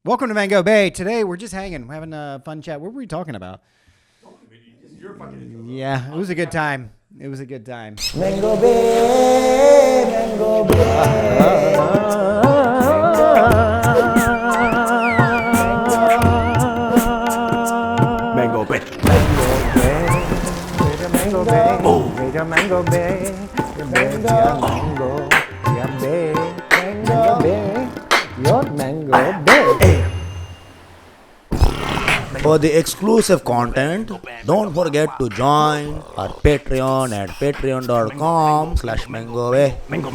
Welcome to Mango Bay. Today we're just hanging, we're having a fun chat. What were we talking about? Yeah, it was a good time. It was a good time. Mango Bay, Mango Bay. Mango Bay. Mango Bay. Oh. Mango Bay. Mango Bay. Mango Bay. Your Mango Bay. For the exclusive content, don't forget to join our Patreon at patreon.com/MangoBay. Mango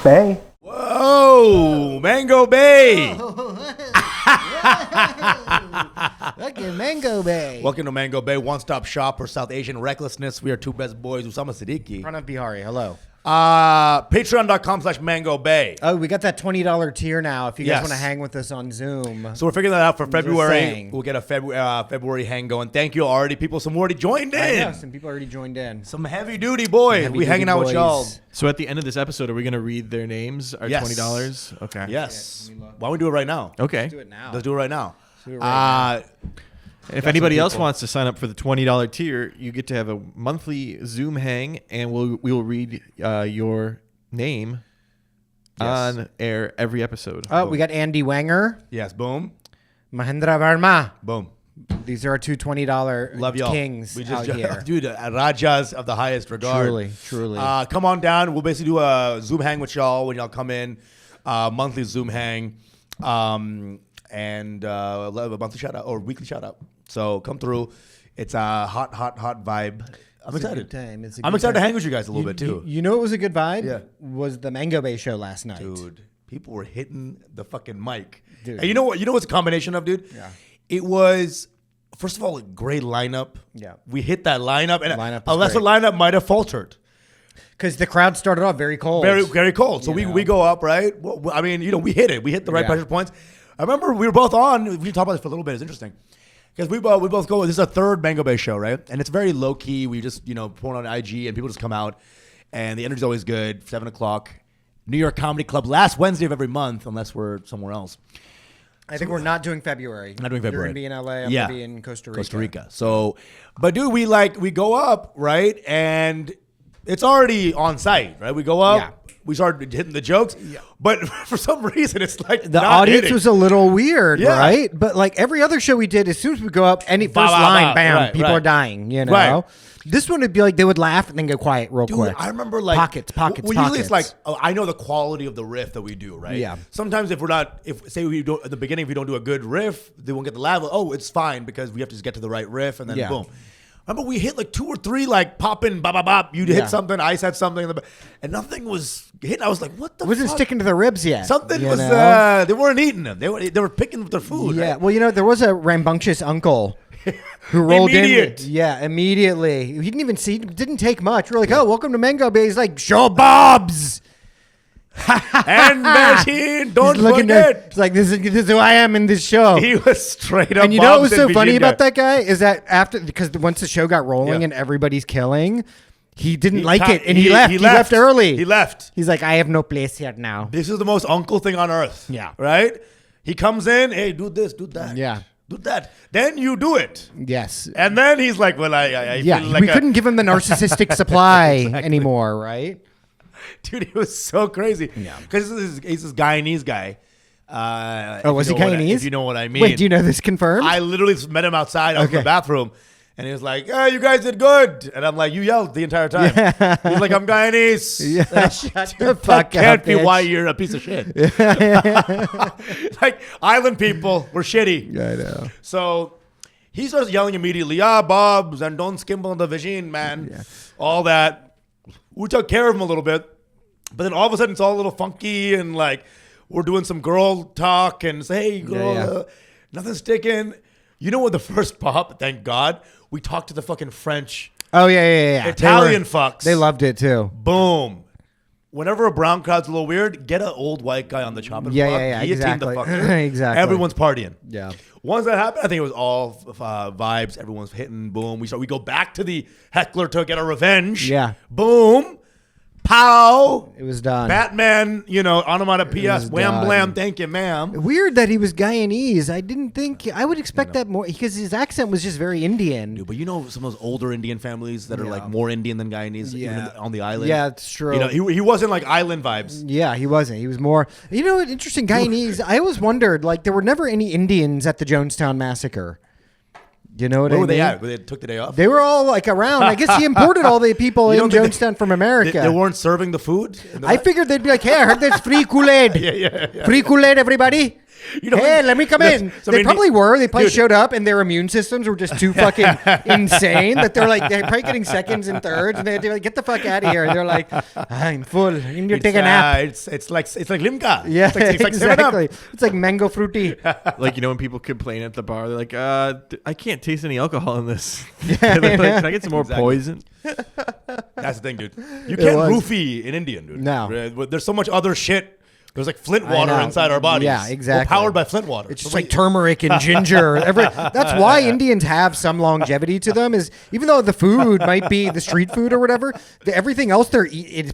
Bay. Whoa, Mango Bay. Look at Mango Bay. Welcome to Mango Bay, one-stop shop for South Asian recklessness. We are two best boys, Usama Siddiquee. Pranav Behari, hello. Patreon.com/Mango Bay. Oh, we got that $20 tier now if you guys Yes. want to hang with us on Zoom. So we're figuring that out for February. saying. We'll get a February hang going. Thank you already, people. Some already joined I know, in. some people already joined in. Some heavy duty boys. We hanging out with y'all. So at the end of this episode, are we going to read their names? Our Yes. $20? Okay. Yes. Yeah, let me look. Why don't we do it right now? Okay. Let's do it now. Let's do it right now. Let's do it right And if anybody else wants to sign up for the $20 tier, you get to have a monthly Zoom hang, and we will read your name on air every episode. Oh, we got Andy Wanger, Yes. Boom. Mahendra Verma. Boom. These are our two $20 Love y'all. kings We out just, here. dude, Rajas of the highest regard. Truly. Come on down. We'll basically do a Zoom hang with y'all when y'all come in. Monthly Zoom hang. And a monthly shout out or weekly shout out. So come through. It's a hot vibe. I'm excited. I'm excited to hang with you guys a little bit too. You know what was a good vibe? Yeah. Was the Mango Bay show last night. Dude, people were hitting the fucking mic. Dude. And you know what? You know what's a combination of, dude? Yeah. It was, first of all, a great lineup. Yeah. We hit that lineup, and Lineup was a lesser great. lineup might have faltered. Because the crowd started off very cold. Very, very cold. So You we know. go up, right? Well, I mean, we hit it. We hit the right Yeah. pressure points. I remember we were both on. We can talk about this for a little bit. It's interesting. Because we both go, this is our third Mango Bay show, right? And it's very low key. We just, pour on IG and people just come out. And the energy's always good. 7 o'clock. New York Comedy Club, last Wednesday of every month, unless we're somewhere else. I think we're not doing February. Not doing February. You're going to be in LA. I'm going to be in Costa Rica. So, but dude, we go up, right? And it's already on site, right? We go up. Yeah. We started hitting the jokes. Yeah. But for some reason, it's like The not audience hitting. was a little weird, Yeah. right? But like every other show we did, as soon as we go up, any first Bah, bah, line, bah. bam, Right, people right. are dying, you know? Right. This one would be like they would laugh and then go quiet real Dude, quick. I remember like Pockets. Usually it's like I know the quality of the riff that we do, right? Yeah. Sometimes if say we don't at the beginning, if we don't do a good riff, they won't get the laugh. Oh, it's fine because we have to just get to the right riff and then Yeah. boom. Remember we hit like 2 or 3 like popping, bop bop bop. You Yeah. hit something, I said something, and nothing was hitting. I was like, what the? It wasn't fuck? sticking to the ribs yet. Something you was. know? They weren't eating them. They were picking their food. Yeah. Right? Well, there was a rambunctious uncle who rolled Immediate. in. Yeah, immediately. He didn't even see. Didn't take much. We're like, oh, welcome to Mango Bay. He's like, show Bobs. And machine, don't He's looking forget. at, it's like this is who I am in this show. He was straight up. And you know what was Bob's so and funny Virginia. about that guy is that because once the show got rolling Yeah. and everybody's killing, he didn't He like ca- it and he left. He left early. He left. He's like, I have no place here now. This is the most uncle thing on earth. Yeah. Right? He comes in, hey, do this, do that. Yeah. Do that. Then you do it. Yes. And then he's like, well, I Yeah. feel like We couldn't give him the narcissistic supply anymore, right? Dude, he was so crazy. Yeah. Because he's this Guyanese guy. Was he Guyanese? If you know what I mean. Wait, do you know this confirmed? I literally just met him outside of Okay. the bathroom. And he was like, oh, you guys did good. And I'm like, you yelled the entire time. He's like, I'm Guyanese. Yeah, shut the That fuck can't up, be bitch. why you're a piece of shit. Like, island people, we're shitty. I know. So he starts yelling immediately, Bobs, and don't skimble the vagine, man. Yeah. All that. We took care of him a little bit. But then all of a sudden, it's all a little funky, and like, we're doing some girl talk, and say, hey, girl, Yeah. nothing's sticking. You know what the first pop, thank God, we talked to the fucking French, Oh, yeah. Italian fucks. They loved it too. Boom. Whenever a brown crowd's a little weird, get an old white guy on the chopping block. Yeah, Guillotine exactly. the fucker. Exactly. Everyone's partying. Yeah. Once that happened, I think it was all vibes. Everyone's hitting. Boom. We go back to the heckler to get our revenge. Yeah. Boom. pow. It was done. Batman, onomatopoeia, was wham done. blam, thank you, ma'am. Weird that he was Guyanese. I didn't think I would expect that more because his accent was just very Indian. Dude, but some of those older Indian families that are like more Indian than Guyanese, even on the island. Yeah, it's true. He wasn't like island vibes. Yeah, he wasn't. He was more. You know what? Interesting. Guyanese. I always wondered, like, there were never any Indians at the Jonestown massacre. You know what I Where mean? were they at? Where they took the day off? They were all like around. I guess he imported all the people in Jonestown from America. They weren't serving the food? I figured they'd be like, hey, I heard there's free Kool-Aid. Yeah. Free Kool-Aid, everybody. Hey, let me come in. They probably were. They probably showed up, and their immune systems were just too fucking insane that they're probably getting seconds and thirds, and they're like, "Get the fuck out of here!" And they're like, "I'm full. You need to take a nap." It's like Limca. Yeah, it's like exactly. It's like mango fruity. Like, when people complain at the bar, they're like, I can't taste any alcohol in this. Yeah, They're like, can I get some more Exactly. poison? That's the thing, dude. You can't was. roofie in Indian, dude. No. There's so much other shit. There's like Flint water know. inside our bodies. Yeah, exactly. We're powered by Flint water. It's just like turmeric and ginger. That's why Indians have some longevity to them. Is even though the food might be the street food or whatever, everything else they're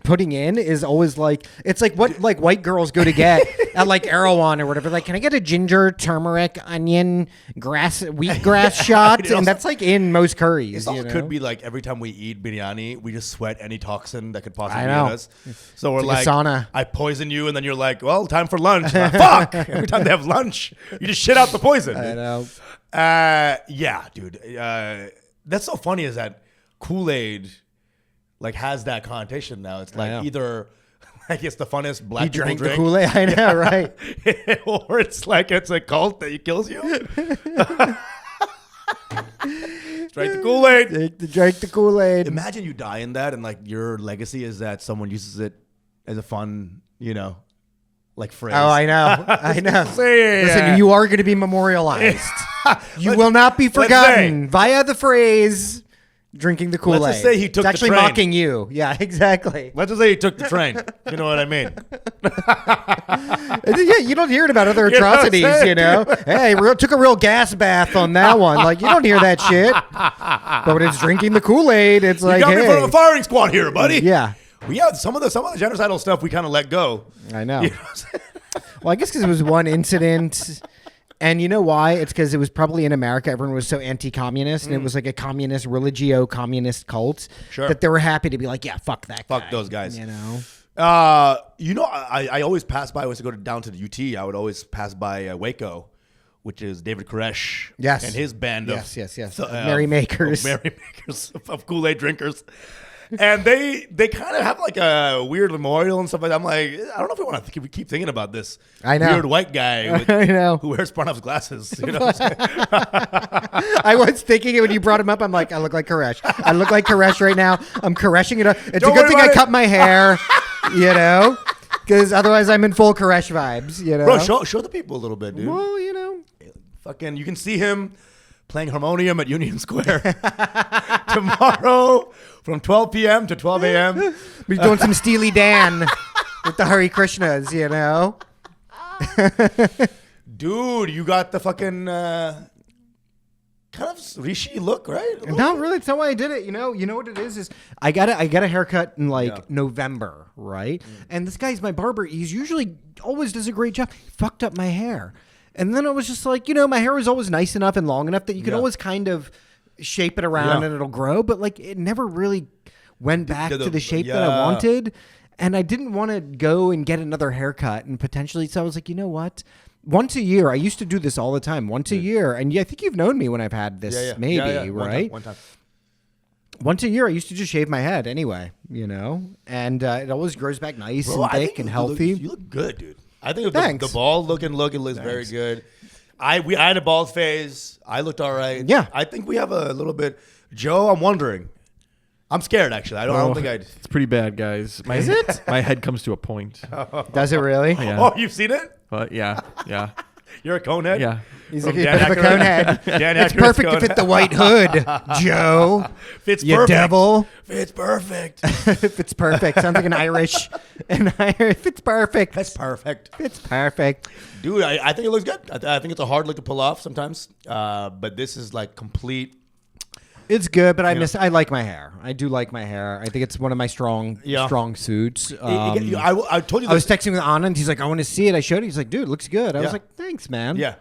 putting in is always like it's like what like white girls go to get at like Erewhon or whatever. Like, can I get a ginger, turmeric, onion, wheatgrass shot? And that's like in most curries. It also could be like every time we eat biryani, we just sweat any toxin that could possibly be in us. So we're like like, a sauna. I poison you, and then you're like, well, time for lunch. Like, fuck! Every time they have lunch, you just shit out the poison. I know. Yeah, dude. That's so funny is that Kool-Aid like has that connotation now. It's like either like it's the funnest black He people drank the drink, Kool-Aid. I know, right? or it's like it's a cult that kills you. Drink the Kool-Aid. Drink the Kool-Aid. Imagine you die in that, and like your legacy is that someone uses it as a fun, like phrase. Oh, I know. I know. Say, Listen, you are going to be memorialized. You will not be forgotten via the phrase "drinking the Kool-Aid." Let's just say he took it's the actually train. mocking you. Yeah, exactly. Let's just say he took the train. You know what I mean? Yeah, you don't hear about other You know what I'm atrocities. saying? Hey, took a real gas bath on that one. Like, you don't hear that shit. But when it's drinking the Kool-Aid, it's like, You got me in front of hey, a firing squad here, buddy. yeah. Well, yeah, some of the genocidal stuff we kind of let go. I know. You know what I'm saying? Well, I guess because it was one incident. And you know why? It's because it was probably in America. Everyone was so anti-communist, and it was like a communist, religio-communist cult that they were happy to be like, yeah, fuck that guy. Fuck those guys. You know? I always pass by, when I used to go down to the UT, I would always pass by Waco, which is David Koresh and his band of merrymakers. Merrymakers of Kool-Aid drinkers. And they kind of have like a weird memorial and stuff like that. I'm like, I don't know if we want to keep thinking about this weird white guy who wears Pranav's glasses. You know what I'm saying? I was thinking it when you brought him up. I'm like, I look like Koresh. I look like Koresh right now. I'm Koreshing it up. It's Don't a good worry thing I about it. cut my hair, because otherwise I'm in full Koresh vibes, Bro, show the people a little bit, dude. Well, Fucking, you can see him playing harmonium at Union Square tomorrow from 12 p.m. to 12 a.m. We're doing some Steely Dan with the Hare Krishnas, Dude, you got the fucking kind of Rishi look, right? No, really, it's not why I did it. You know what it is I got a haircut in November, right? And this guy's my barber. He's usually always does a great job. He fucked up my hair. And then I was just like, my hair was always nice enough and long enough that you could always kind of shape it around and it'll grow. But like, it never really went back to the shape that I wanted. And I didn't want to go and get another haircut and potentially. So I was like, you know what? Once a year, I used to do this all the time. Once a year. And I think you've known me when I've had this, maybe, right? One time. Once a year, I used to just shave my head anyway, and it always grows back nice and thick and healthy. You look good, dude. I think Thanks. the bald looking look looks very good. I had a bald phase. I looked all right. Yeah. I think we have a little bit. Joe, I'm wondering. I'm scared, actually. I don't think I'd. It's pretty bad, guys. Is it? My head comes to a point. Does it really? Yeah. Oh, you've seen it? But yeah. You're a conehead? Yeah. He's From a Dan bit of a Aykroyd. conehead. Dan It's Aykroyd's perfect to fit the white hood, Joe. Fits You perfect. devil. Fits perfect. Fits perfect. Sounds like an Irish. Fits perfect. That's perfect. Fits perfect. Dude, I think it looks good. I think it's a hard look to pull off sometimes. But this is like complete. It's good, but I like my hair. I do like my hair. I think it's one of my strong suits. I told you. I was texting with Anna, and he's like, "I want to see it." I showed it. He's like, "Dude, it looks good." I was like, "Thanks, man." Yeah.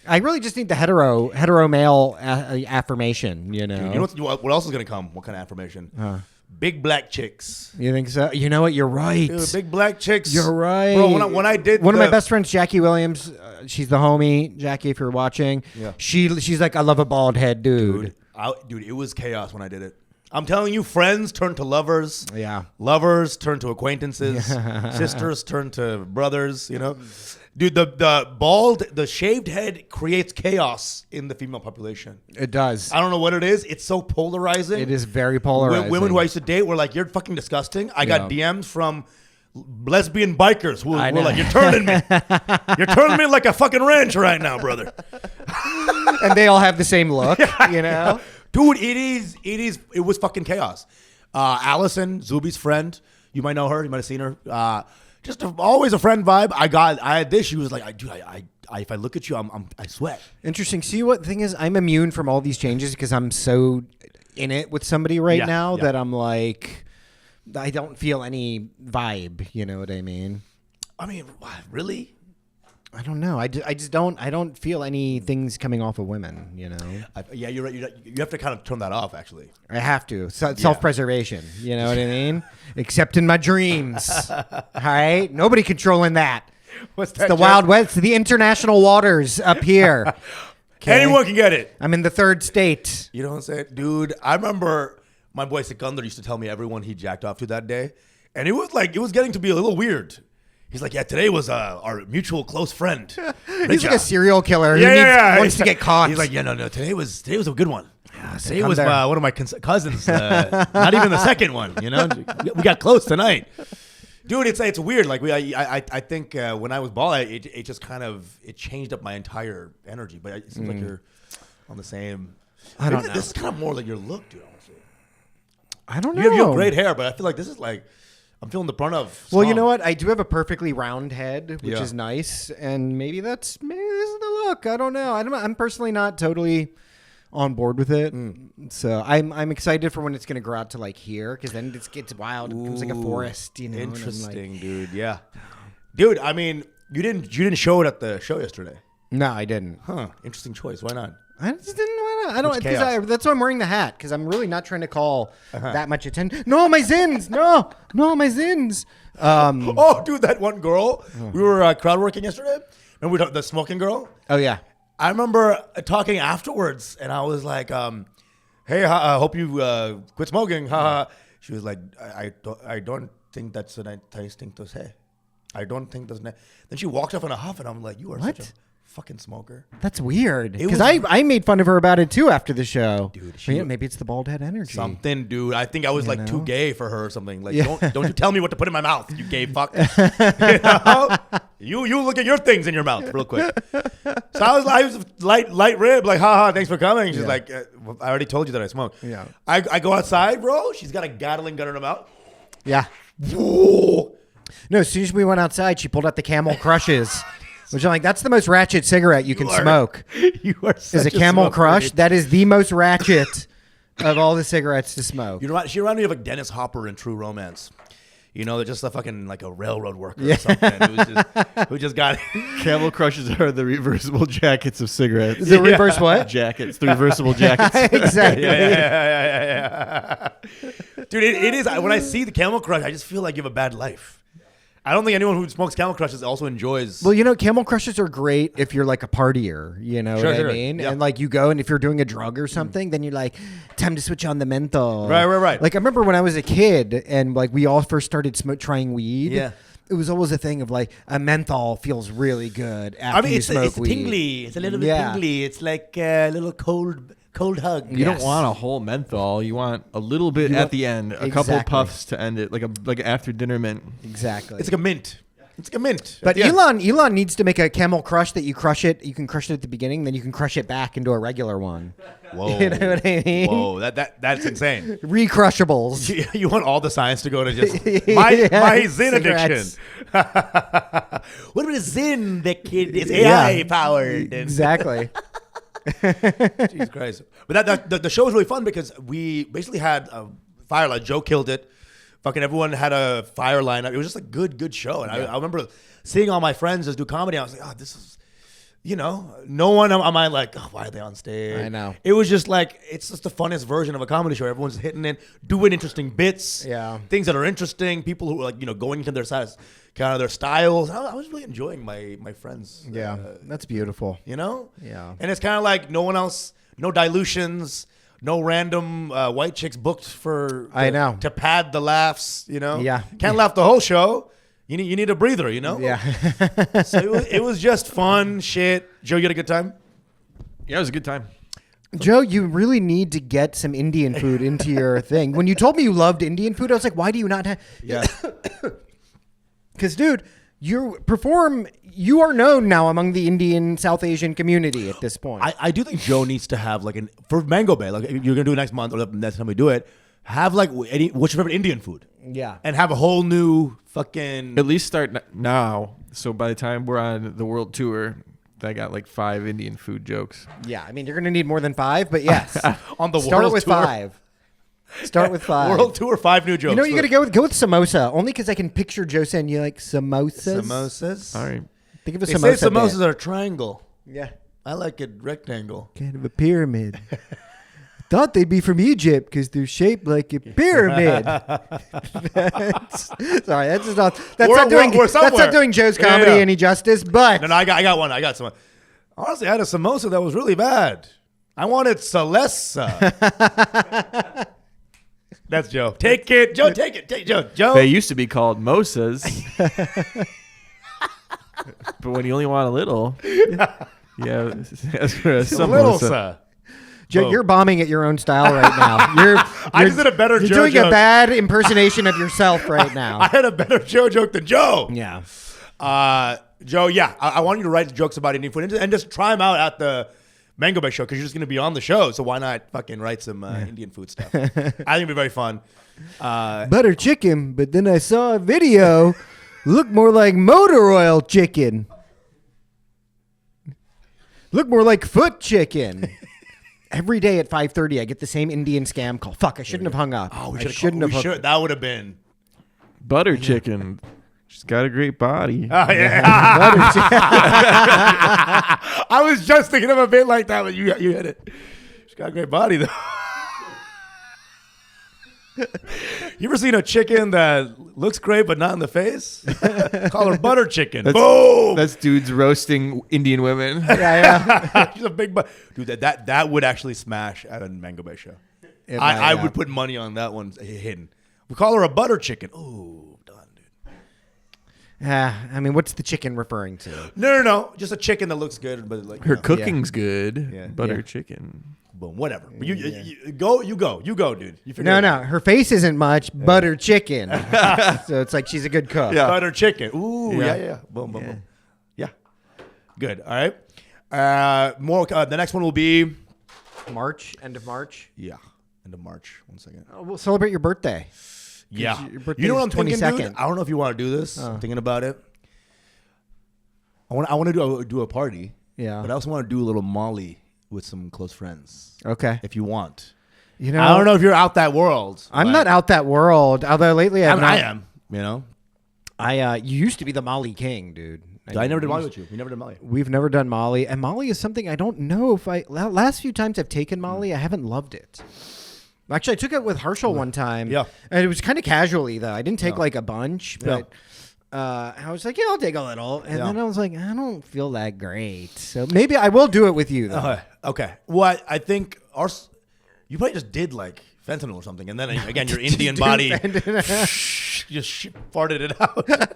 I really just need the hetero male affirmation. You know. Dude, you know what else is gonna come? What kind of affirmation? Big black chicks. You think so? You know what? You're right. Dude, big black chicks. You're right. Bro, when I did one of my best friends, Jackie Williams, she's the homie. Jackie, if you're watching, she's like, I love a bald head, dude. Dude, it was chaos when I did it. I'm telling you, friends turn to lovers. Yeah. Lovers turn to acquaintances. Sisters turn to brothers, you know. Dude, the shaved head creates chaos in the female population. It does. I don't know what it is. It's so polarizing. It is very polarizing. Women who I used to date were like, you're fucking disgusting. I got DMs from lesbian bikers who were like, you're turning me. You're turning me like a fucking wrench right now, brother. And they all have the same look, you know? Dude, it was fucking chaos. Allison, Zuby's friend, you might know her, you might have seen her. Just always a friend vibe. I had this. She was like, dude, if I look at you, I sweat. Interesting. See, what the thing is, I'm immune from all these changes because I'm so in it with somebody right now that I'm like, I don't feel any vibe. You know what I mean? I mean, really? I don't know. I just don't. I don't feel any things coming off of women. You know. Yeah, you're right. You have to kind of turn that off. Actually, I have to. Self-preservation. You know what I mean? Except in my dreams. All right. Nobody controlling that. What's that? It's the Wild West. The international waters up here. Okay? Anyone can get it. I'm in the third state. You know what I'm saying, dude? I remember my boy Sikandar used to tell me everyone he jacked off to that day, and it was getting to be a little weird. He's like, yeah, today was our mutual close friend. He's like a serial killer who wants to get caught. He's like, yeah, no, today was a good one. Today was one of my cousins, not even the second one. You know, we got close tonight, dude. It's weird. Like I think when I was bald, it just kind of changed up my entire energy. But it seems like you're on the same. I don't know. This is kind of more like your look, dude. Honestly, I don't know. You have great hair, but I feel like this is like. I'm feeling the Pranav. Well, you know what? I do have a perfectly round head, which is nice, and maybe this is the look. I don't know. I'm personally not totally on board with it, so I'm excited for when it's going to grow out to like here, because then it gets wild. It becomes like a forest. You know, interesting, dude. Yeah, dude. I mean, you didn't show it at the show yesterday. No, I didn't. Huh? Interesting choice. Why not? I just didn't want to. I don't. That's why I'm wearing the hat, because I'm really not trying to call that much attention. No, my zins. No, my zins. Oh, dude, that one girl. We were crowd working yesterday. Remember we talked the smoking girl? Oh yeah. I remember talking afterwards, and I was like, "Hey, I hope you quit smoking." She was like, "I don't think that's a nice thing to say. I don't think that's." Then she walked off in a huff, and I'm like, "You are such a fucking smoker." That's weird. Because I made fun of her about it too after the show. Dude, maybe it's the bald head energy. Something, dude. I think I was like too gay for her or something. Like, don't you tell me what to put in my mouth, you gay fuck. You look at your things in your mouth real quick. So I was light rib, like, haha, thanks for coming. She's like, I already told you that I smoke. Yeah. I go outside, bro. She's got a Gatling gun in her mouth. Yeah. Whoa. No, as soon as we went outside, she pulled out the Camel Crushes. Which I'm like, that's the most ratchet cigarette you can smoke. You are such is a Camel Crush. That is the most ratchet of all the cigarettes to smoke. You know what? She reminded me of like Dennis Hopper in True Romance. You know, they're just a fucking like a railroad worker or something who just got Camel Crushes are the reversible jackets of cigarettes. The reverse what? Jackets. The reversible jackets. Exactly. Yeah. Dude, it is. When I see the Camel Crush, I just feel like you have a bad life. I don't think anyone who smokes Camel Crushes also enjoys. Well, you know, Camel Crushes are great if you're like a partier. You know what I mean? Yep. And like you go, and if you're doing a drug or something, then you're like, time to switch on the menthol. Right. Like I remember when I was a kid, and like we all first started trying weed. Yeah. It was always a thing of like a menthol feels really good after you smoke weed. It's tingly. It's a little bit tingly. It's like a little cold hug. You don't want a whole menthol. You want a little bit at the end, a couple puffs to end it, like an after dinner mint. Exactly. It's like a mint. But Elon needs to make a Camel Crush that you crush it. You can crush it at the beginning, then you can crush it back into a regular one. Whoa. You know what I mean? Whoa, that's insane. Recrushables. You want all the science to go to just my Zin addiction. What about a Zin that is AI powered? Exactly. Jesus Christ. But the show was really fun because we basically had a fire line. Joe killed it. Fucking everyone had a fire lineup. It was just a good show. And I remember seeing all my friends just do comedy. I was like, oh, this is, no one am I like, oh, why are they on stage? I know. It was just like, it's just the funnest version of a comedy show. Everyone's hitting it, doing interesting bits. Yeah. Things that are interesting. People who are like, going into their size, kind of their styles. I was really enjoying my friends. Yeah, that's beautiful. Yeah. And it's kind of like no one else, no dilutions, no random white chicks booked to pad the laughs, Yeah. Can't laugh the whole show. You need a breather, Yeah. So it was just fun shit. Joe, you had a good time? Yeah, it was a good time. Joe, you really need to get some Indian food into your thing. When you told me you loved Indian food, I was like, why do you not have... Yeah. Because, dude, you are known now among the Indian South Asian community at this point. I do think Joe needs to have for Mango Bay, like if you're gonna do it next month or the next time we do it, have what's your favorite Indian food? Yeah. And have a whole new fucking... At least start now. So by the time we're on the world tour, I got like 5 Indian food jokes. Yeah, I mean, you're going to need more than 5, but yes. On the Start world with tour. 5. Start with 5. World tour, 5 new jokes. You got to go with samosa, only because I can picture Joe saying you like samosas. Samosas. All right. Think of a They samosa say samosas bit. are a triangle. Yeah. I like it rectangle. Kind of a pyramid. Thought they'd be from Egypt because they're shaped like a pyramid. Sorry, that's not doing Joe's comedy any justice. But No, I got one. I got some. Honestly, I had a samosa that was really bad. I wanted salesa. That's Joe. Take it, Joe. Take it, Joe. They used to be called mosas. But when you only want a little, yeah, ask for a Little samosa. sa. Joe, you're bombing at your own style right now. I just did a better You're Joe doing joke. a bad impersonation of yourself right now. I had a better Joe joke than Joe. Yeah. Joe, yeah, I want you to write jokes about Indian food and just try them out at the Mango Bay show because you're just going to be on the show. So why not fucking write some Indian food stuff? I think it'd be very fun. Butter chicken, but then I saw a video. Looked more like motor oil chicken. Looked more like foot chicken. Every day at 5:30, I get the same Indian scam call. Fuck, I shouldn't have hung up. Oh, I shouldn't have. should. That would have been. Butter chicken. She's got a great body. Oh, yeah. I was just thinking of a bit like that, but you hit it. She's got a great body, though. You ever seen a chicken that looks great but not in the face? Call her butter chicken. Boom! That's dudes roasting Indian women. Yeah. She's a big dude. That would actually smash at a Mango Bay show. I would put money on that one hidden. We call her a butter chicken. Ooh, done, dude. I mean, what's the chicken referring to? No. Just a chicken that looks good, but like Her cooking's good. Yeah. Butter Yeah. chicken. boom, whatever. But you go, dude. You figure No, it out. no. Her face isn't much. Butter chicken. So it's like she's a good cook. Yeah. Butter chicken. Ooh, Yeah. yeah. Boom, boom, boom. Yeah. Good. All right. More. The next one will be. March, end of March. Yeah. End of March. 1 second. We'll celebrate your birthday. Yeah. your birthday You know what is I'm thinking, 22nd. dude? I don't know if you want to do this. I'm thinking about it. I want to do a party. Yeah. But I also want to do a little Molly with some close friends. Okay. If you want. You know, I don't know if you're out that world. I'm but- not out that world. Although lately I I've mean, I not. am. You know. You used to be the Molly King, dude. I never did Molly with you. We never did Molly. We've never done Molly, and Molly is something I don't know if I. Last few times I've taken Molly, I haven't loved it. Actually, I took it with Herschel one time. Yeah. And it was kind of casually though. I didn't take like a bunch, but I was like, yeah, I'll take a little, and then I was like, I don't feel that great, so maybe I will do it with you though. Okay. Well, I think you probably just did like fentanyl or something, and then again your Indian body just farted it out.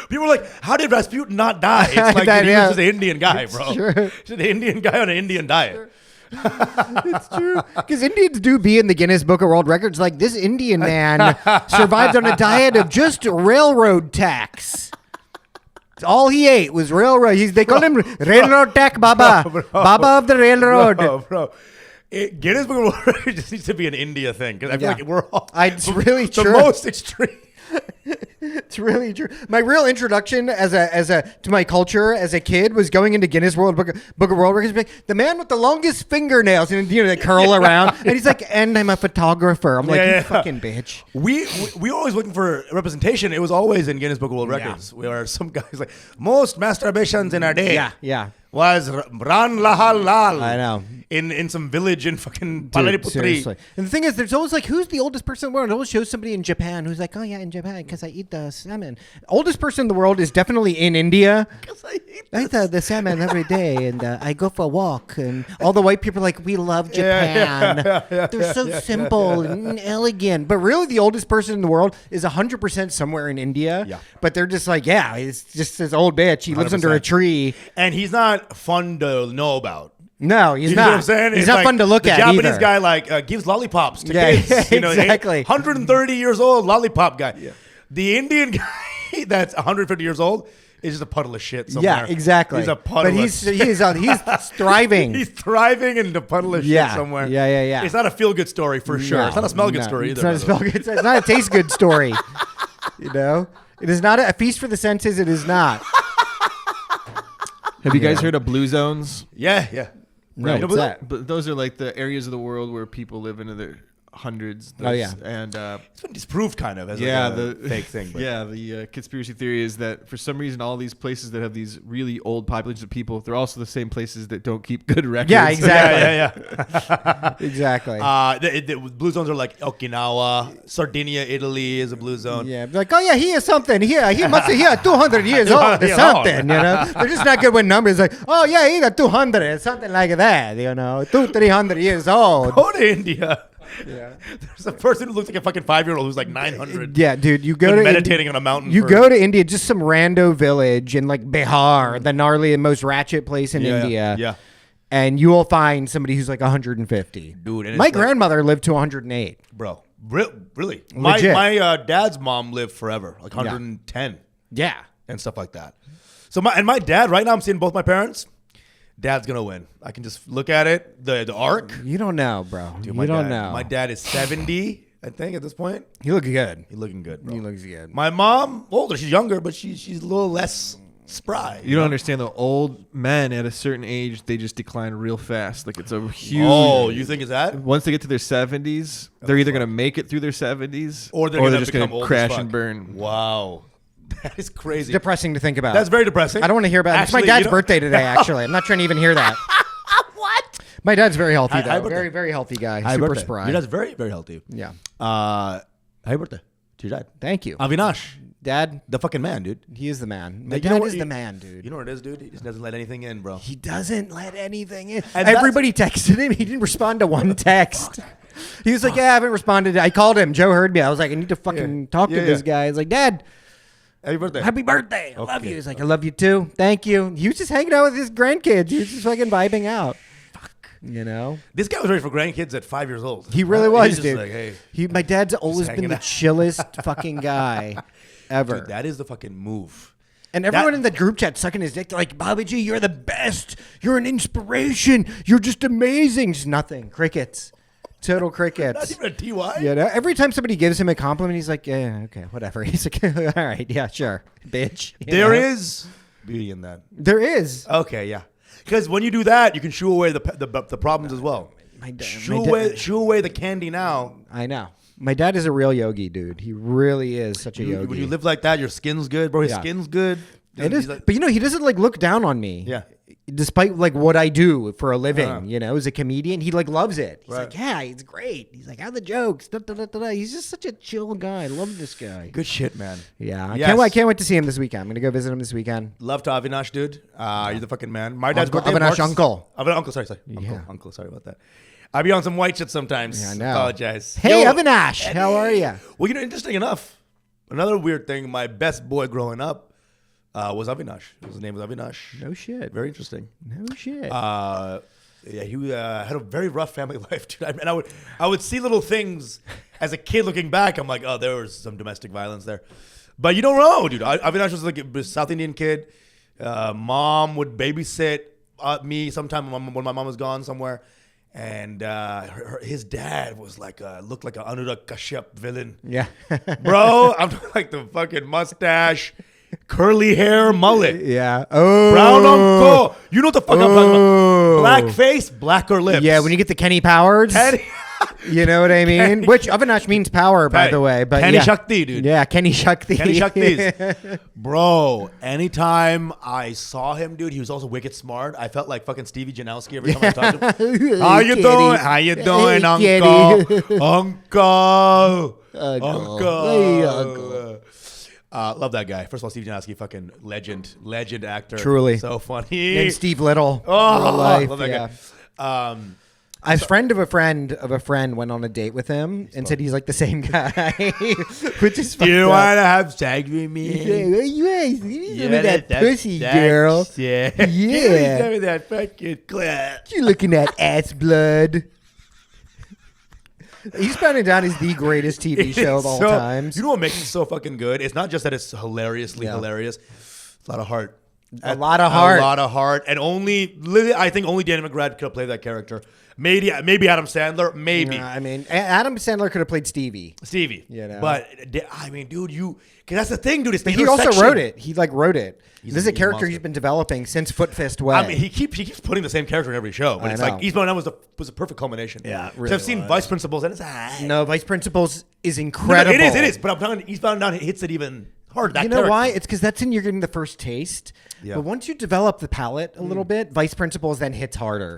People were like, "How did Rasputin not die?" It's like he was just an Indian guy, bro. Just an Indian guy on an Indian diet. It's true. Because Indians do be in the Guinness Book of World Records. Like, this Indian man survived on a diet of just railroad tacks. All he ate was railroad. They call him Railroad Tack Baba. Baba of the railroad. Bro. Guinness Book of World Records just needs to be an India thing because I feel like we're all It's really the true. most extreme. It's really true. My real introduction to my culture as a kid was going into Guinness Book of World Records. Like, the man with the longest fingernails, and they curl around, and he's like, "And I'm a photographer." I'm like, "You fucking bitch." We were always looking for representation. It was always in Guinness Book of World Records, where some guys like most masturbations in our day. Yeah. Was Ran Lahal Lal. I know. In some village in fucking Dude, Palariputri. seriously. And the thing is, there's always like, who's the oldest person in the world? It always shows somebody in Japan who's like, oh yeah, in Japan, because I eat the salmon. Oldest person in the world is definitely in India. Because I eat the salmon every day, and I go for a walk. And all the white people are like, we love Japan. They're so simple and elegant. But really, the oldest person in the world is 100% somewhere in India. Yeah. But they're just like, yeah, he's just this old bitch. He lives under a tree. And he's not fun to know about. No, he's You not. know what I'm saying? He's It's not like fun to look at The Japanese either. guy like gives lollipops to Yeah, kids. exactly. 130 years old, lollipop guy. Yeah. The Indian guy that's 150 years old is just a puddle of shit somewhere. Yeah, exactly. He's a puddle but of he's shit. thriving. He's thriving in the puddle of shit somewhere. Yeah. It's not a feel-good story for sure. No, It's not a smell-good no. story It's either. not a smell-good. It's not a taste-good story. It is not a feast for the senses. It is not. Have you guys heard of blue zones? Yeah. No, what's that? But those are like the areas of the world where people live in their hundreds. Oh, yeah. And It's been disproved kind of as yeah, like a the fake thing. But. Yeah, the conspiracy theory is that for some reason all these places that have these really old populations of people, they're also the same places that don't keep good records. Yeah, exactly. Yeah. Exactly. The blue zones are like Okinawa, Sardinia, Italy is a blue zone. Yeah, like, oh yeah, he is something. He must be 200 years old or Yeah, something. They're just not good with numbers. Like, oh yeah, he's 200, something like that. 300 years old. Go to India. Yeah. There's a person who looks like a fucking 5-year-old who's like 900. Yeah, dude, you go Been to meditating on a mountain. You go to India, just some rando village in like Behar, the gnarly and most ratchet place in India. Yeah. And you will find somebody who's like 150. Dude, and my it's like- grandmother lived to 108. Bro, really? Legit. My dad's mom lived forever, like 110 Yeah. and stuff like that. So my dad, right now I'm seeing both my parents. Dad's gonna win. I can just look at it. The arc. You don't know, bro. Dude, you don't know. My dad is 70, I think, at this point. He looks good. He's looking good, bro. He looks good. My mom, older, she's younger, but she's a little less spry. You don't understand, though. Old men at a certain age, they just decline real fast. Like it's a huge. Oh, you think it's that? Once they get to their 70s, they're either going to make it through their 70s Or they're gonna just become gonna old as crash fuck. and burn. Wow. That is crazy. Depressing to think about. That's very depressing. I don't want to hear about it. It's my Actually, dad's you know- birthday today, actually. I'm not trying to even hear that. What? My dad's very healthy, though. Happy birthday. Very, very healthy guy. Happy Super birthday. spry. Your dad's very, very healthy. Yeah. Happy birthday to your dad. Thank you. Avinash, Dad, the fucking man, dude. he is the man. My You know dad what- is the man, dude. You know what it is, dude? He just doesn't let anything in, bro. He doesn't let anything in. And that's- Everybody texted him. He didn't respond to one text. He was like, yeah, I haven't responded. I called him. Joe heard me. I was like, I need to fucking talk to this guy. He's like, Dad, Happy birthday. happy birthday. I love Okay. you. He's like, I love you too. Thank you. He was just hanging out with his grandkids. He was just fucking vibing out. This guy was ready for grandkids at 5 years old. He really He's was, just dude. like, hey, My dad's always been hanging the out. chillest fucking guy ever. dude, that is the fucking move. And everyone That- in the group chat sucking his dick. They're like, Babaji, you're the best. You're an inspiration. You're just amazing. Just nothing. Crickets. Total Not crickets. even a TY? Every time somebody gives him a compliment, he's like, yeah, okay, whatever. He's like, all right, yeah, sure, bitch. There is beauty in that. There is. Okay, yeah. Because when you do that, you can shoo away the problems as well. Shoo away the candy now. I know. My dad is a real yogi, dude. He really is such a yogi. When you live like that, your skin's good, bro. His Yeah. skin's good. It He's is, like- but he doesn't like look down on me. Yeah. Despite like what I do for a living, Uh-huh. as a comedian, he like loves it. He's Right. like, yeah, it's great. He's like, how are the jokes? Da, da, da, da, da. He's just such a chill guy. I love this guy. Good shit, man. Yeah, I Yes. can't wait to see him this weekend. I'm gonna go visit him this weekend. Love to Avinash, dude. You're the fucking man. My dad's Uncle- birthday. Avinash March- uncle. Uncle, sorry. Yeah. Uncle, sorry about that. I be on some white shit sometimes. Yeah, I know. Apologize. Hey, Yo, Avinash, how are you? Well, interesting enough, another weird thing, my best boy growing up was Avinash. His name was Avinash. No shit. Very interesting. No shit. Yeah, he had a very rough family life, dude. And I would see little things as a kid looking back. I'm like, oh, there was some domestic violence there. But you don't know, dude. Avinash was like a South Indian kid. Mom would babysit me sometime when my mom was gone somewhere. And his dad was looked like an Anurag Kashyap villain. Yeah. Bro, I'm like the fucking mustache, curly hair, mullet. Yeah. Oh. Brown uncle. You know what the fuck I'm talking about. Black face, blacker lips. Yeah, when you get the Kenny Powers. You know what I mean? Which Avinash means power, by the way. But Kenny yeah. Shakti, dude. Yeah, Kenny Shakti. Kenny Shaktis. Bro, anytime I saw him, dude, he was also wicked smart. I felt like fucking Stevie Janowski every time I talked to him. How you doing? How you doing, Hey, uncle? Uncle. Hey, uncle. Love that guy. First of all, Steve Janowski, fucking legend actor. Truly. So funny. Named Steve Little. Oh, Real life, love that guy. A friend of a friend went on a date with him and said he's like the same guy, which is fucked Do you up. want to have sex with me? Give me some of that pussy, girl. Yeah. Yeah. Give me some of that fucking clap. You looking at ass blood? Eastbound and Down is the greatest TV show of all times. You know what makes it so fucking good? It's not just that it's hilariously hilarious. It's a lot of heart. A lot of heart. A lot of heart. And I think only Danny McBride could have played that character. Maybe Adam Sandler. Maybe. I mean, Adam Sandler could have played Stevie. You know. But I mean, dude, because that's the thing, dude. It's the he also intersection. wrote it. He wrote it. This is a character monster. he's been developing since Foot Fist Way. I mean, he keeps putting the same character in every show, but I it's know. like Eastbound and Down was a perfect culmination. Yeah, it 'Cause really I've seen was. Vice Principals, and it's No, Vice Principals is No, incredible. it is. But I'm telling you, Eastbound and Down hits it even harder. You know why? It's because that's you're getting the first taste. Yeah. But once you develop the palate a little bit, Vice Principals then hits harder.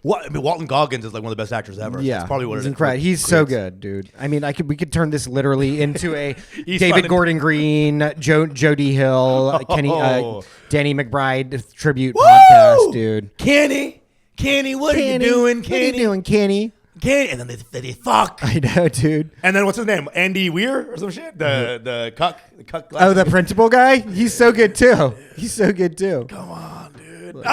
I mean, Walton Goggins is like one of the best actors ever. Yeah, That's probably what he's it is. incredible. He's so good, dude. I mean, we could turn this literally into a David and- Gordon Green, Jody Hill, Danny McBride tribute Woo! podcast, dude. Kenny, what are you doing, What are you doing, Kenny? Kenny, and then they fuck. I know, dude. And then what's his name? Andy Weir or some shit? The cuck. Oh, the principal guy? He's so good too. He's so good too. Come on, dude.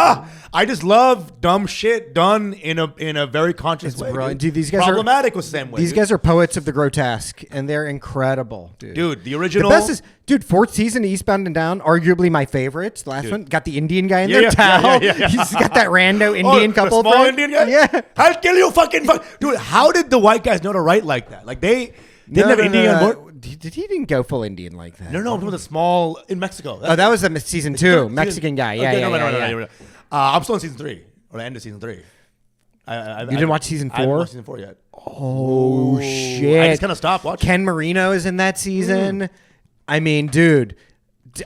I just love dumb shit done in a very conscious way. brilliant. Dude, these guys problematic was the same way. These guys are poets of the grotesque, and they're incredible, dude. Dude, the original. The best is, dude, fourth season of Eastbound and Down, arguably my favorite. The last one got the Indian guy in there, Tal. He's got that rando Indian couple. The small Indian guy? Yeah. I'll kill you, fucking fuck. Dude, how did the white guys know to write like that? Like they didn't have Indian on board. He didn't go full Indian like that. No, I'm talking the small in Mexico. Oh, that was season 2, Mexican guy. Yeah, Okay, yeah. no. I'm still in season 3 or the end of season 3. You didn't watch season 4? I haven't watched season 4 yet. Oh shit! I just kind of stopped watching. Ken Marino is in that season. I mean, dude,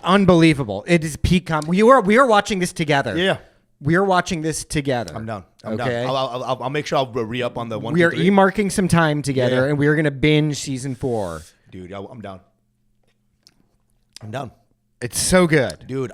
unbelievable! It is peak. We are watching this together. Yeah. We are watching this together. I'm down. I'm Okay. down. I'll make sure I'll re-up on the 1, We 2, are 3. e-marking some time together, Yeah. and we are going to binge season 4. Dude, I'm down. I'm down. It's so good. Dude,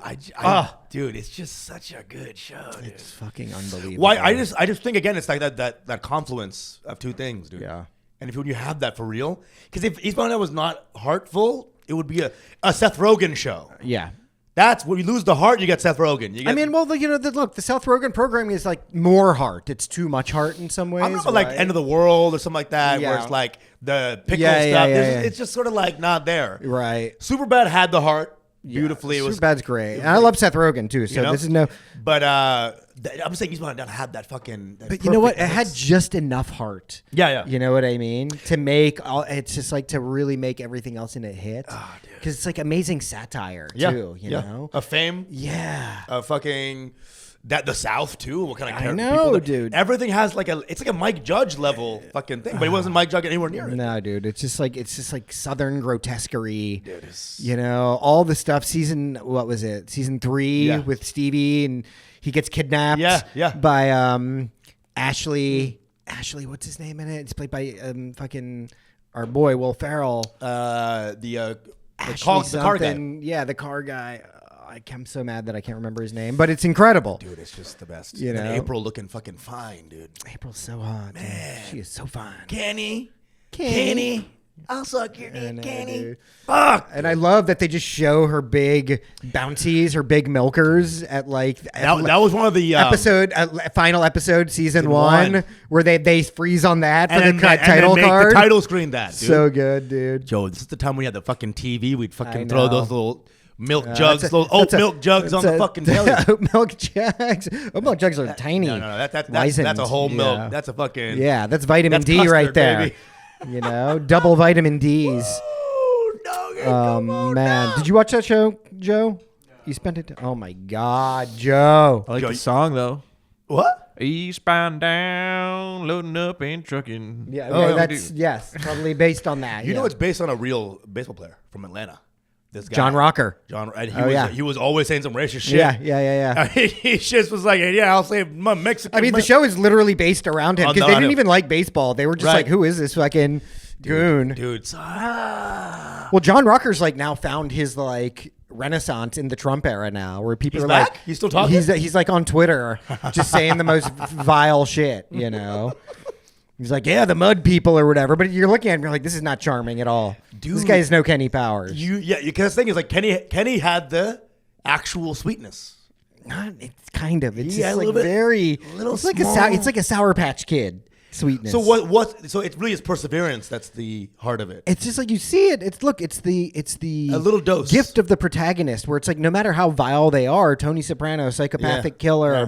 dude, it's just such a good show, dude. It's fucking unbelievable. Why? I just think again, it's like that confluence of two things, dude. Yeah. And if you have that for real, because if Eastbound and Down was not heartful, it would be a Seth Rogen show. Yeah. That's when you lose the heart, you get Seth Rogen. You get, I mean, well, look, the Seth Rogen programming is like more heart. It's too much heart in some ways. I'm not like End of the World or something like that, where Yeah. it's like the pickle Yeah, stuff. yeah. It's just sort of like not there. Right. Superbad had the heart beautifully. It was Superbad's great. And I love Seth Rogen too. So know? this is no. But I'm saying Eastbound and Down had that fucking. But you know what? It had just enough heart. Yeah. You know what I mean? To make all, it's just like to really make everything else in it hit. Because it's like amazing satire too. You know? A fame. Yeah. A fucking. The South too. What kind of I character know, people dude. Everything has it's like a Mike Judge level fucking thing, but it wasn't Mike Judge anywhere near it. No, dude. It's just like Southern grotesquerie. Dude, you know, all the stuff. Season 3 with Stevie, and he gets kidnapped. Yeah. By Ashley. What's his name in it? It's played by fucking our boy Will Ferrell. The Ashley car guy. something. Yeah, the car guy. I'm so mad that I can't remember his name, but it's incredible. Dude, it's just the best. You And know? April looking fucking fine, dude. April's so hot. Man. Dude. She is so fine. Kenny. I'll suck your dick, Kenny. Dude. Fuck. And I love that they just show her big bounties, her big milkers at like That was one of the final episode, season 1, where they freeze on that for the title make card. the title screen that, dude. So good, dude. Joe, this is the time we had the fucking TV. We'd I fucking know. throw those little milk jugs, those oat milk jugs on the fucking belly. Oat milk jugs. Oat milk jugs are tiny. No. That's a whole milk. That's a fucking. Yeah, that's vitamin D custard, right there. baby. You know, double vitamin D's. Man, did you watch that show, Joe? You spent it. Oh my God, Joe. I like the song though. What? Eastbound down, loading up and trucking. Yeah, okay, that's yes, probably based on that. You know, it's based on a real baseball player from Atlanta. This guy, John Rocker. And he was always saying some racist shit. Yeah. He just was like, yeah, I'll say Mexican. I mean, the show is literally based around him because they didn't even like baseball. They were just like, who is this fucking goon? Dude. Well, John Rocker's like now found his like renaissance in the Trump era now, where people are back? like, he's still talking. He's like on Twitter, just saying the most vile shit. You know, he's like, yeah, the mud people or whatever. But you're looking at him, you're like, this is not charming at all. Dude, this guy's no Kenny Powers. Because the thing is, like, Kenny had the actual sweetness. It's kind of. It's just like bit, very. It's like a Sour Patch Kid sweetness. So what? So it really is perseverance. That's the heart of it. It's just like you see it. It's the a little dose gift of the protagonist, where it's like no matter how vile they are, Tony Soprano, psychopathic killer, or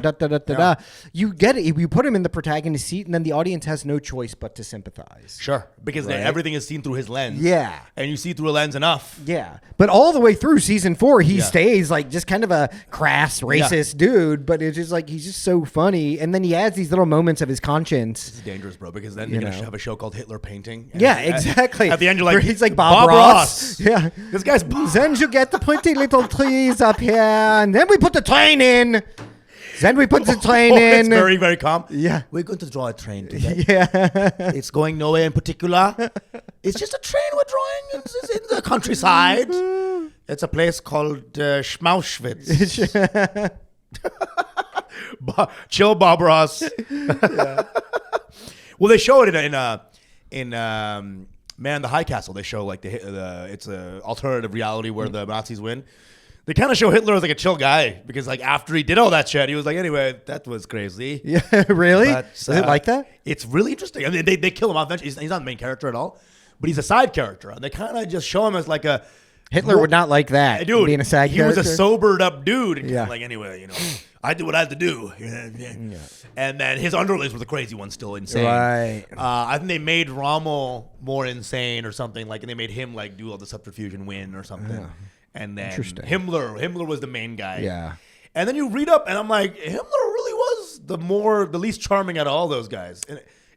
you get it. You put him in the protagonist seat, and then the audience has no choice but to sympathize. Sure, because everything is seen through his lens. Yeah, and you see through a lens enough. Yeah, but all the way through season 4, he stays like just kind of a crass, racist dude. But it's just like he's just so funny, and then he adds these little moments of his conscience. It's dangerous, bro, because then you're gonna have a show called Hitler Painting. Yeah, exactly. At the end, you're like, he's like Bob Ross. Yeah, this guy's. Then you get the pretty little trees up here, and then we put the train in. Then we put the train in. It's very, very calm. Yeah, we're going to draw a train today. Yeah, it's going nowhere in particular. It's just a train we're drawing. It's in the countryside. It's a place called Schmauschwitz. Chill, Bob Ross. Well, they show it in Man the High Castle. They show like it's a alternative reality where the Nazis win. They kind of show Hitler as like a chill guy because like after he did all that shit, he was like, anyway, that was crazy. Yeah, really? But, is it like that? It's really interesting. I mean, they kill him off eventually. He's not the main character at all, but he's a side character. And they kind of just show him as like a Hitler would not like that. Dude, being a side character. He was a sobered up dude. And yeah. Like anyway, I did what I had to do. Yeah. And then his underlings were the crazy ones, still insane. Right. I think they made Rommel more insane or something like, and they made him like do all the subterfuge and win or something. Yeah. And then Himmler was the main guy. Yeah. And then you read up, and I'm like, Himmler really was the least charming out of all those guys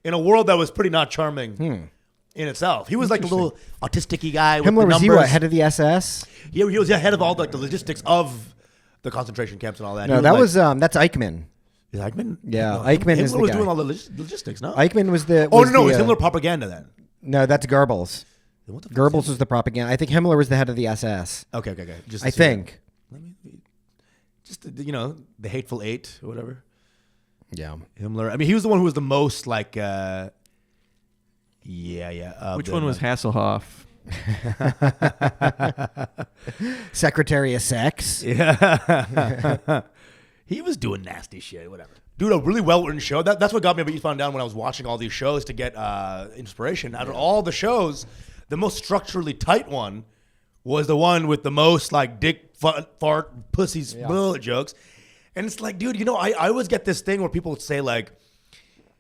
in a world that was pretty not charming. In itself, he was like a little autistic-y guy. With Himmler the was numbers. he head of the SS? Yeah, he was head of all the logistics of the concentration camps and all that. No, that was that's Eichmann. Is Eichmann? Yeah, no, Eichmann is the guy. Himmler was doing all the logistics. No, Eichmann was the. Oh no, it was Himmler propaganda then. No, that's Goebbels. Goebbels was the propaganda. I think Himmler was the head of the SS. Okay. I think. Just the Hateful Eight or whatever. Yeah, Himmler. I mean, he was the one who was the most like. Which one was Hasselhoff? Secretary of Sex. Yeah. He was doing nasty shit, whatever. Dude, a really well-written show. That's what got me about Eastbound Down when I was watching all these shows to get inspiration. Out of all the shows, the most structurally tight one was the one with the most like dick, fart, pussies, jokes. And it's like, dude, I always get this thing where people say like,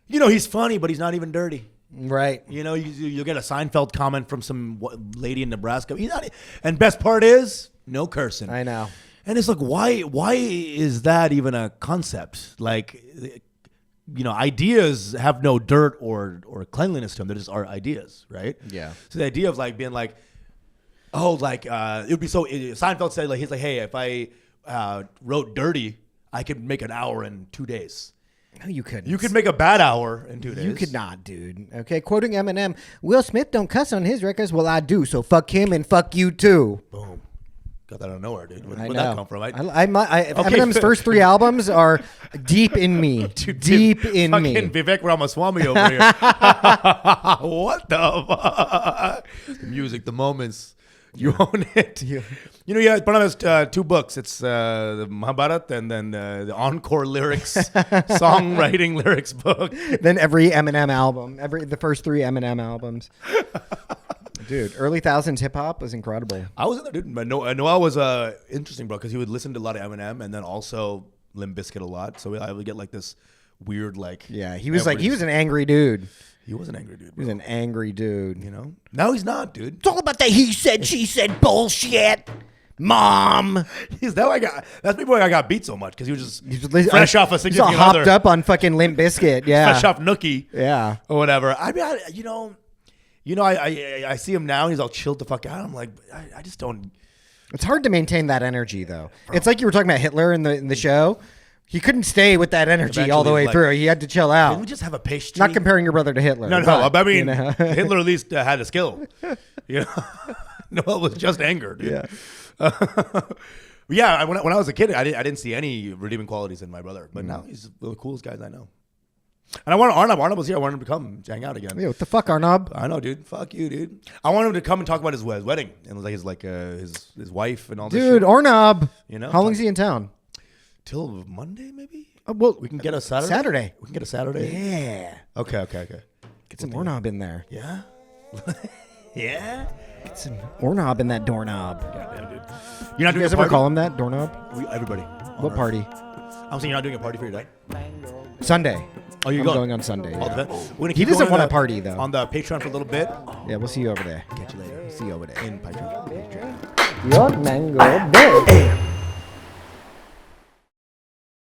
he's funny, but he's not even dirty. Right. You'll get a Seinfeld comment from some lady in Nebraska. He's not, and best part is no cursing. I know. And it's like, why is that even a concept? Like, ideas have no dirt or cleanliness to them. They just are ideas, right? Yeah. So the idea of like being like, it would be so. Seinfeld said like, he's like, hey, if I wrote dirty, I could make an hour in 2 days. No, you couldn't. You could make a bad hour in 2 days. You could not, dude. Okay, quoting Eminem, Will Smith don't cuss on his records. Well, I do, so fuck him and fuck you too. Boom. Got that out of nowhere, dude. Where'd I know. that come from? Eminem's first 3 albums are deep in me. Deep in me. Fucking Vivek Ramaswamy over here. What the fuck? The music, the moments. You own it. Pranav has 2 books. It's the Mahabharata and then the Encore lyrics, songwriting lyrics book. Then every Eminem album, the first 3 Eminem albums. Dude, early thousands hip hop was incredible. I was in there, dude. But Noel was interesting, bro, because he would listen to a lot of Eminem and then also Limp Bizkit a lot. So I would get like this weird like. Yeah, he was an angry dude. He was an angry dude. He was an angry dude. You know. Now he's not, dude. It's all about the he said, she said bullshit. Mom. That's before I got beat so much because he was just fresh off a He's all significant hopped other. up on fucking Limp Bizkit. Yeah. Fresh off Nookie. Yeah. Or whatever. I mean, I see him now and he's all chilled the fuck out. I'm like, I just don't. It's hard to maintain that energy though. Bro. It's like you were talking about Hitler in the show. He couldn't stay with that energy Eventually, all the way through. He had to chill out. Can we just have a pastry? Not comparing your brother to Hitler. No. But, I mean, you know. Hitler at least had a skill. You know, Noel was just anger, dude. Yeah. When I was a kid, I didn't see any redeeming qualities in my brother, but now he's one of the coolest guys I know. And I wanted Arnab was here. I wanted him to come hang out again. Yeah, what the fuck, Arnab? I know, dude. Fuck you, dude. I wanted him to come and talk about his wedding and his wife and all this. Dude, shit. Arnab. You know, how long is he in town? Till Monday, maybe. Well, we can get a Saturday. Saturday. We can get a Saturday. Yeah. Okay. Get some Arnab in there. Yeah. Yeah. Get some Arnab in that doorknob. Goddamn, dude. You're not You doing guys a ever party? call him that doorknob? Everybody. What party? I'm saying you're not doing a party for your dad. Sunday. Oh, you're I'm going? going on Sunday. All Yeah. the time? We're gonna He keep doesn't going want a party though. on the Patreon for a little bit. Yeah, we'll see you over there. Catch you later. See you over there. In Patreon. Your mango big.